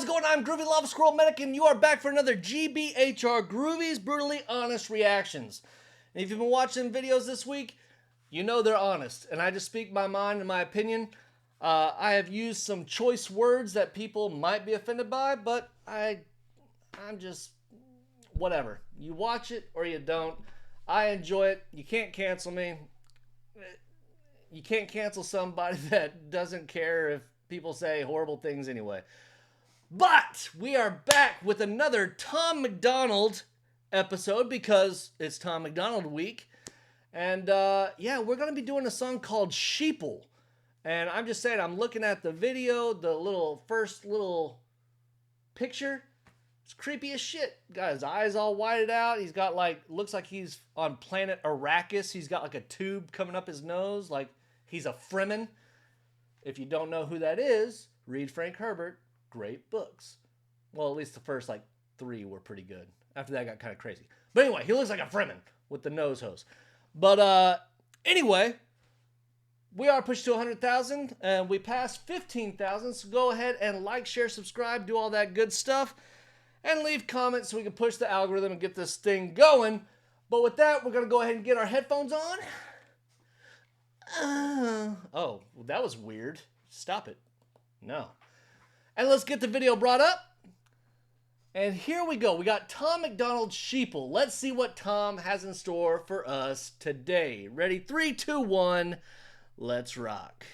how's it going? I'm Groovy Lava Squirrel Medic, and you are back for another GBHR Groovy's Brutally Honest Reactions. And if you've been watching videos this week, you know they're honest, and I just speak my mind and my opinion. I have used some choice words that people might be offended by, but I'm just, whatever. You watch it or you don't. I enjoy it. You can't cancel me. You can't cancel somebody that doesn't care if people say horrible things anyway. But we are back with another Tom MacDonald episode because it's Tom MacDonald week. And yeah, we're going to be doing a song called Sheeple. And I'm just saying, I'm looking at the video, the first little picture. It's creepy as shit. Got his eyes all whited out. He's got looks like he's on planet Arrakis. He's got like a tube coming up his nose, like he's a Fremen. If you don't know who that is, read Frank Herbert. Great books. Well, at least the first 3 were pretty good. After that, it got kind of crazy. But anyway, he looks like a Fremen with the nose hose. But anyway, we are pushed to 100,000 and we passed 15,000. So go ahead and like, share, subscribe, do all that good stuff, and leave comments so we can push the algorithm and get this thing going. But with that, we're gonna go ahead and get our headphones on. Oh, well, that was weird. Stop it. No. And let's get the video brought up. And here we go. We got Tom MacDonald Sheeple. Let's see what Tom has in store for us today. Ready? 3, 2, 1. Let's rock.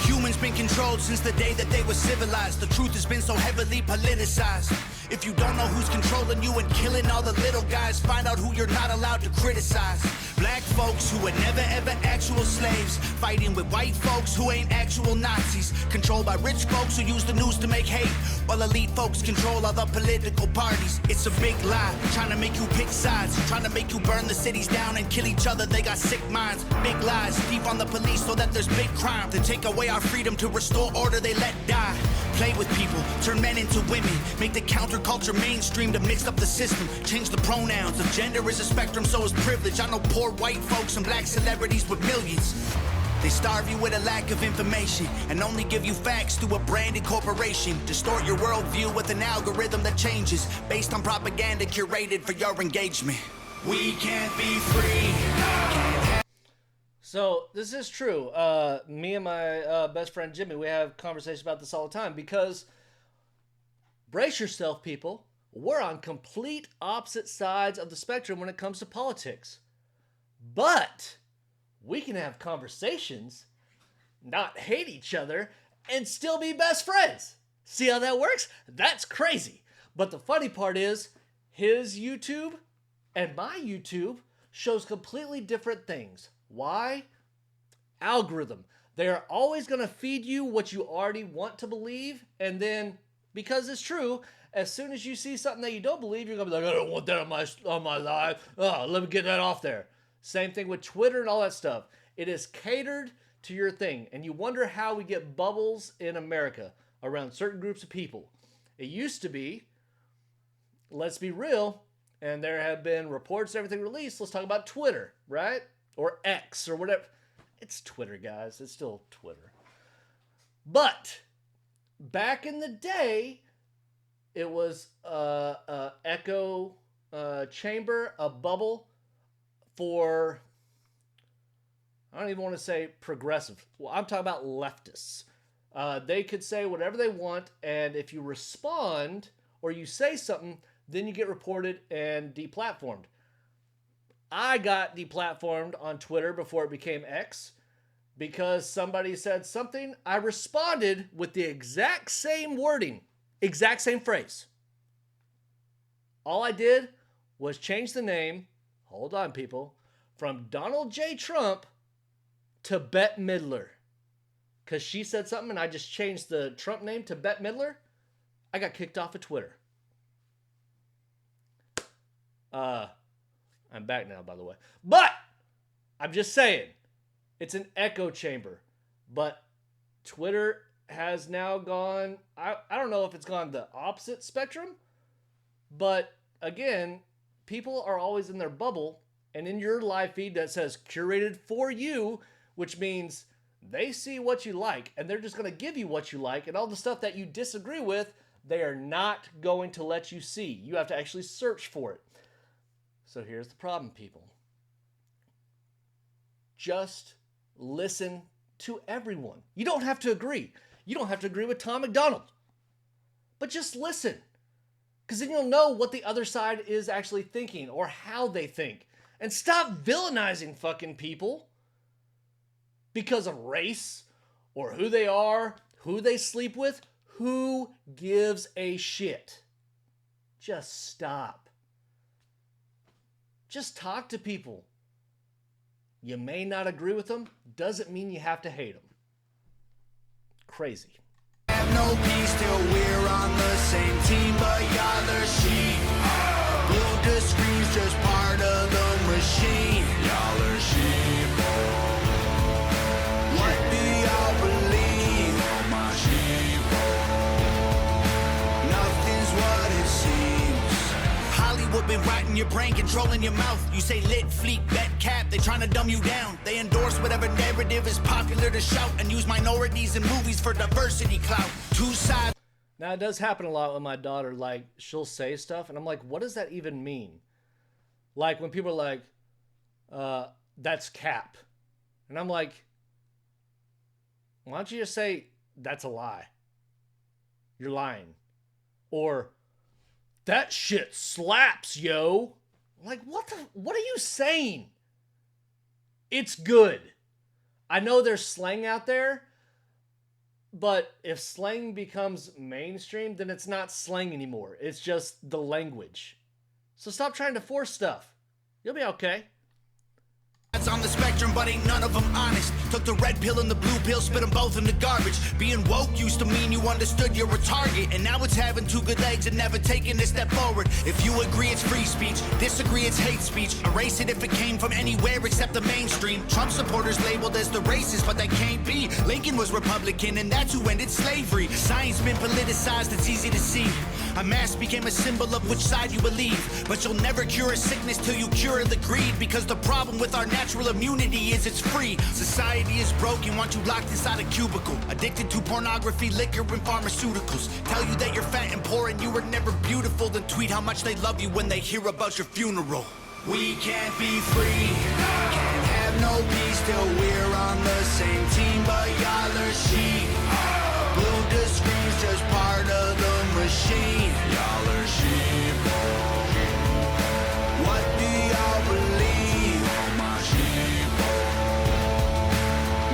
Humans been controlled since the day that they were civilized. The truth has been so heavily politicized. If you don't know who's controlling you and killing all the little guys, find out who you're not allowed to criticize. Black folks who were never ever actual slaves, fighting with white folks who ain't actual Nazis. Controlled by rich folks who use the news to make hate, while elite folks control other political parties. It's a big lie, trying to make you pick sides, trying to make you burn the cities down and kill each other. They got sick minds, big lies, thief on the police so that there's big crime. To take away our freedom, to restore order, they let die. Play with people, turn men into women, make the counterculture mainstream to mix up the system. Change the pronouns, if gender is a spectrum, so is privilege. I know poor white folks and black celebrities with millions. They starve you with a lack of information and only give you facts through a branded corporation. Distort your worldview with an algorithm that changes based on propaganda curated for your engagement. We can't be free. So this is true. Me and my best friend Jimmy, we have conversations about this all the time because, brace yourself, people, we're on complete opposite sides of the spectrum when it comes to politics. But we can have conversations, not hate each other, and still be best friends. See how that works? That's crazy. But the funny part is, his YouTube and my YouTube shows completely different things. Why? Algorithm. They're always going to feed you what you already want to believe, and then, because it's true, as soon as you see something that you don't believe, you're going to be like, I don't want that on my live. Oh, let me get that off there. Same thing with Twitter and all that stuff. It is catered to your thing, and you wonder how we get bubbles in America around certain groups of people. It used to be, let's be real, and there have been reports, everything released. Let's talk about Twitter, right? Or X or whatever. It's Twitter, guys. It's still Twitter. But back in the day, it was a echo chamber, a bubble for, I don't even want to say progressive. Well, I'm talking about leftists. They could say whatever they want, and if you respond or you say something, then you get reported and deplatformed. I got deplatformed on Twitter before it became X because somebody said something. I responded with the exact same wording, exact same phrase. All I did was change the name, hold on people, from Donald J. Trump to Bette Midler. Because she said something and I just changed the Trump name to Bette Midler. I got kicked off of Twitter. I'm back now, by the way. But I'm just saying, it's an echo chamber. But Twitter has now gone, I don't know if it's gone the opposite spectrum, but again, people are always in their bubble, and in your live feed that says curated for you, which means They see what you like, and they're just going to give you what you like, and all the stuff that you disagree with, they are not going to let you see. You have to actually search for it. So here's the problem, people. Just listen to everyone. You don't have to agree. You don't have to agree with Tom MacDonald. But just listen. Because then you'll know what the other side is actually thinking or how they think. And stop villainizing fucking people because of race or who they are, who they sleep with. Who gives a shit? Just stop. Just talk to people. You may not agree with them, doesn't mean you have to hate them. Crazy. Have no peace till we're on the same team, but y'all are sheep. Blue to screens, just part of the machine. Y'all are sheep. What do y'all believe? Oh, my sheep. Nothing's what it seems. Hollywood been writing your brain, controlling your mouth. You say lit, fleet, bet, cap. They trying to dumb you down. They endorse whatever narrative is popular to shout and use minorities in movies for diversity clout. Two sides. Now, it does happen a lot with my daughter. Like, she'll say stuff, and I'm like, what does that even mean? Like, when people are like, that's cap. And I'm like, why don't you just say, that's a lie? You're lying. Or, that shit slaps, yo. I'm like, what are you saying? It's good. I know there's slang out there, but if slang becomes mainstream, then it's not slang anymore. It's just the language. So stop trying to force stuff. You'll be okay. That's on the spectrum, but ain't none of them honest. Took the red pill and the blue pill, spit them both in the garbage. Being woke used to mean you understood you're a target, and now it's having two good legs and never taking a step forward. If you agree, it's free speech. Disagree, it's hate speech. Erase it if it came from anywhere except the mainstream. Trump supporters labeled as the racist, but that can't be. Lincoln was Republican, and that's who ended slavery. Science been politicized, it's easy to see. A mask became a symbol of which side you believe. But you'll never cure a sickness till you cure the greed, because the problem with our natural immunity is it's free. Society is broken, want you locked inside a cubicle, addicted to pornography, liquor, and pharmaceuticals. Tell you that you're fat and poor and you were never beautiful, then tweet how much they love you when they hear about your funeral. We can't be free, can't have no peace till we're on the same team, but y'all are sheep. Blue to screens, just part of the machine. Y'all are sheep. What do y'all believe? Oh, my sheep.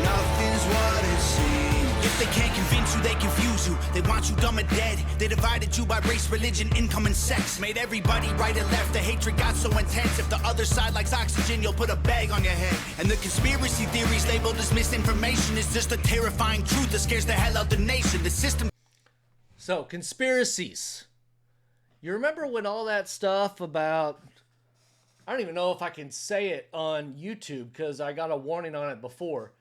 Nothing's what it seems. If they can't convince you, they confuse you. They want you dumb and dead. They divided you by race, religion, income, and sex. Made everybody right and left. The hatred got so intense. If the other side likes oxygen, you'll put a bag on your head. And the conspiracy theories labeled as misinformation is just a terrifying truth that scares the hell out the nation. The system. So, conspiracies. You remember when all that stuff about... I don't even know if I can say it on YouTube because I got a warning on it before.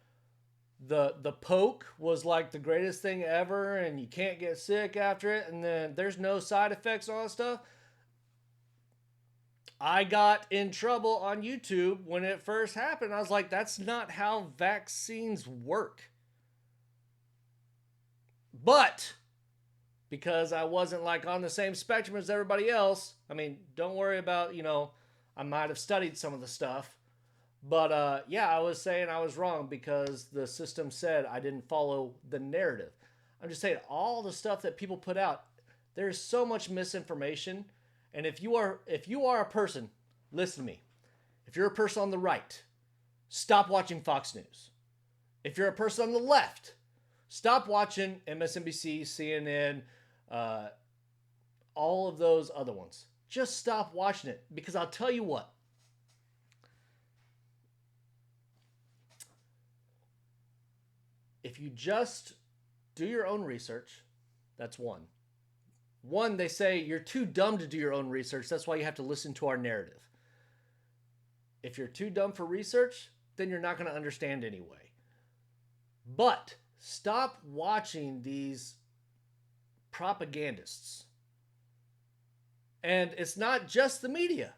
The poke was like the greatest thing ever and you can't get sick after it, and then there's no side effects and all that stuff. I got in trouble on YouTube when it first happened. I was like, that's not how vaccines work. But because I wasn't like on the same spectrum as everybody else, I mean, don't worry about, I might have studied some of the stuff. But yeah, I was saying I was wrong because the system said I didn't follow the narrative. I'm just saying all the stuff that people put out, there's so much misinformation. And if you are a person, listen to me. If you're a person on the right, stop watching Fox News. If you're a person on the left, stop watching MSNBC, CNN, all of those other ones. Just stop watching it, because I'll tell you what. If you just do your own research, that's one. One, they say you're too dumb to do your own research. That's why you have to listen to our narrative. If you're too dumb for research, then you're not going to understand anyway. But stop watching these propagandists. And it's not just the media.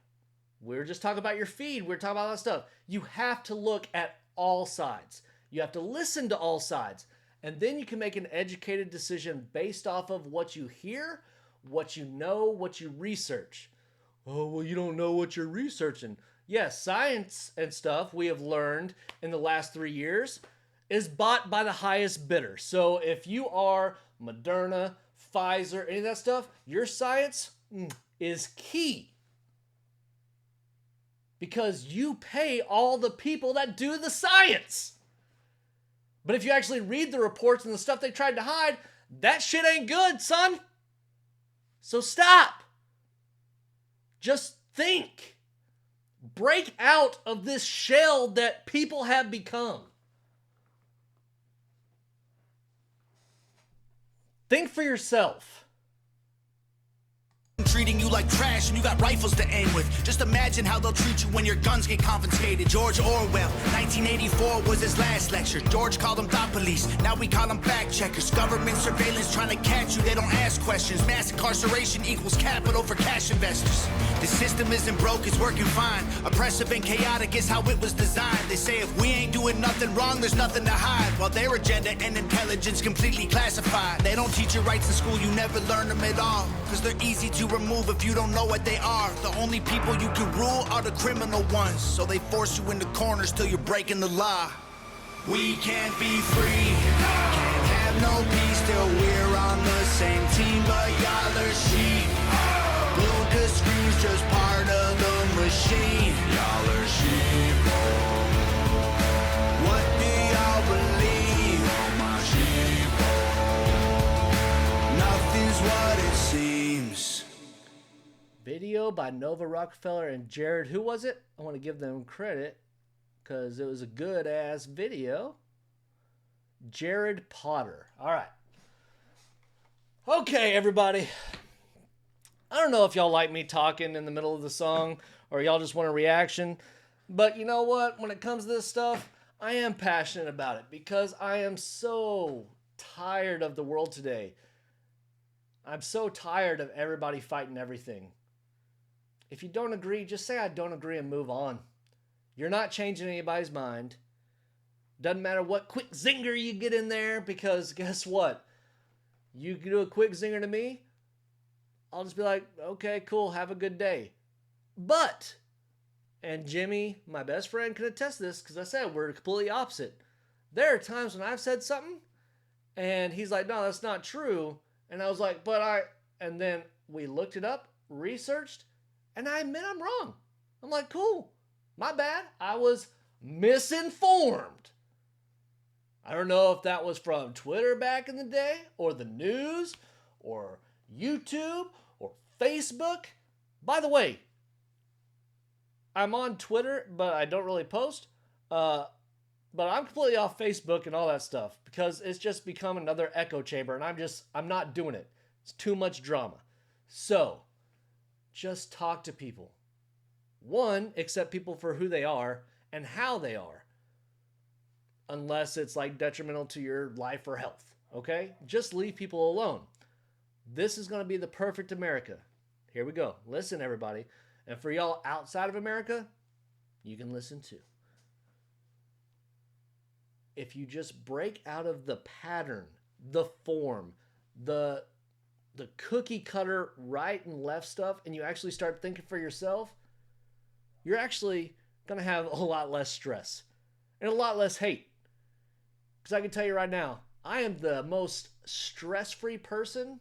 We're just talking about your feed. We're talking about all that stuff. You have to look at all sides. You have to listen to all sides. And then you can make an educated decision based off of what you hear, what you know, what you research. Oh, well, you don't know what you're researching. Yes, science and stuff we have learned in the last 3 years is bought by the highest bidder. So if you are Moderna, Pfizer, any of that stuff, your science is key. Because you pay all the people that do the science. But if you actually read the reports and the stuff they tried to hide, that shit ain't good, son. So stop. Just think. Break out of this shell that people have become. Think for yourself. Treating you like trash and you got rifles to aim with. Just imagine how they'll treat you when your guns get confiscated. George Orwell, 1984 was his last lecture. George called them thought police, now we call them fact checkers. Government surveillance trying to catch you, they don't ask questions. Mass incarceration equals capital for cash investors. The system isn't broke, it's working fine. Oppressive and chaotic is how it was designed. They say if we ain't doing nothing wrong, there's nothing to hide. While their agenda and intelligence completely classified. They don't teach you rights in school, you never learn them at all. Cause they're easy to remove if you don't know what they are. The only people you can rule are the criminal ones. So they force you into corners till you're breaking the law. We can't be free, can't have no peace till we're on the same team. But y'all are sheep, glued to screens, just part of the machine. Y'all are sheep. What do y'all believe? Oh my sheep. Nothing's what it seems. Video by Rockafeller and Jared. Who was it? I want to give them credit because it was a good ass video. Jared Potter. All right. Okay, everybody. I don't know if y'all like me talking in the middle of the song or y'all just want a reaction. But you know what? When it comes to this stuff, I am passionate about it because I am so tired of the world today. I'm so tired of everybody fighting everything. If you don't agree, just say I don't agree and move on. You're not changing anybody's mind. Doesn't matter what quick zinger you get in there, because guess what? You do a quick zinger to me, I'll just be like, okay, cool, have a good day. But, and Jimmy, my best friend, can attest to this, because I said we're completely opposite. There are times when I've said something, and he's like, no, that's not true. And I was like, and then we looked it up, researched, and I admit I'm wrong. I'm like, cool, my bad. I was misinformed. I don't know if that was from Twitter back in the day, or the news, or YouTube, or Facebook. By the way, I'm on Twitter, but I don't really post. But I'm completely off Facebook and all that stuff because it's just become another echo chamber, and I'm not doing it. It's too much drama. So, just talk to people. One, accept people for who they are and how they are. Unless it's like detrimental to your life or health, okay? Just leave people alone. This is going to be the perfect America. Here we go. Listen, everybody. And for y'all outside of America, you can listen too. If you just break out of the pattern, the form, the cookie cutter right and left stuff, and you actually start thinking for yourself, you're actually going to have a lot less stress and a lot less hate. Because I can tell you right now, I am the most stress-free person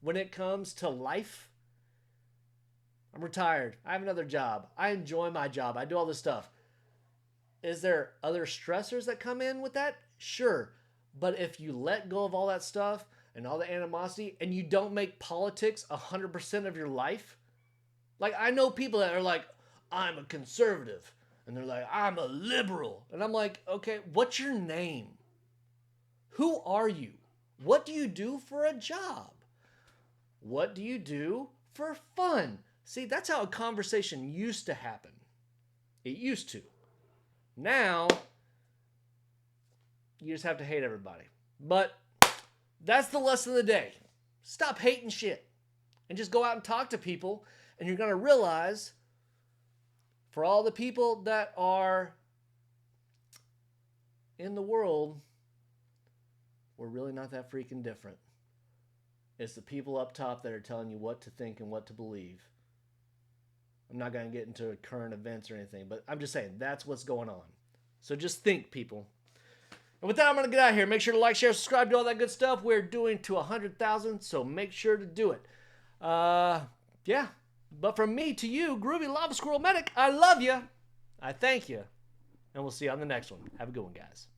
when it comes to life. I'm retired. I have another job. I enjoy my job. I do all this stuff. Is there other stressors that come in with that? Sure. But if you let go of all that stuff and all the animosity and you don't make politics 100% of your life, like I know people that are like, I'm a conservative. And they're like, I'm a liberal. And I'm like, okay, what's your name? Who are you? What do you do for a job? What do you do for fun? See, that's how a conversation used to happen. It used to. Now, you just have to hate everybody. But that's the lesson of the day. Stop hating shit. And just go out and talk to people. And you're going to realize, for all the people that are in the world, we're really not that freaking different. It's the people up top that are telling you what to think and what to believe. I'm not going to get into current events or anything, but I'm just saying that's what's going on. So just think, people. And with that, I'm going to get out of here. Make sure to like, share, subscribe, do all that good stuff. We're doing to 100,000, so make sure to do it. Yeah. But from me to you, Groovy Lava Squirrel Medic, I love you. I thank you. And we'll see you on the next one. Have a good one, guys.